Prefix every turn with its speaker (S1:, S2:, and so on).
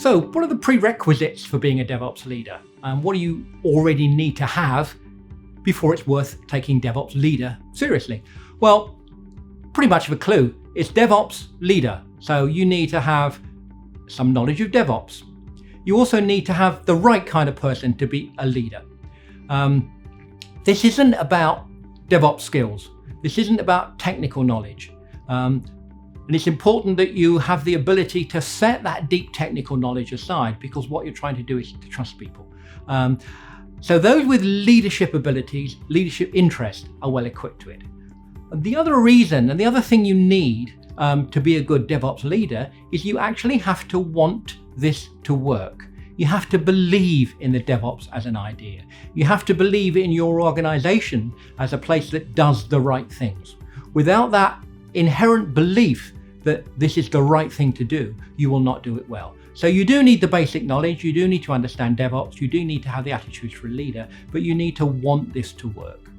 S1: So what are the prerequisites for being a DevOps leader? What do you already need to have before it's worth taking DevOps leader seriously? Well, pretty much of a clue. It's DevOps leader. So you need to have some knowledge of DevOps. You also need to have the right kind of person to be a leader. This isn't about DevOps skills. This isn't about technical knowledge. And it's important that you have the ability to set that deep technical knowledge aside, because what you're trying to do is to trust people. So those with leadership abilities, leadership interest, are well equipped to it. And the other reason and the other thing you need to be a good DevOps leader is you actually have to want this to work. You have to believe in the DevOps as an idea. You have to believe in your organization as a place that does the right things. Without that inherent belief that this is the right thing to do, you will not do it well. So you do need the basic knowledge, you do need to understand DevOps, you do need to have the attitudes for a leader, but you need to want this to work.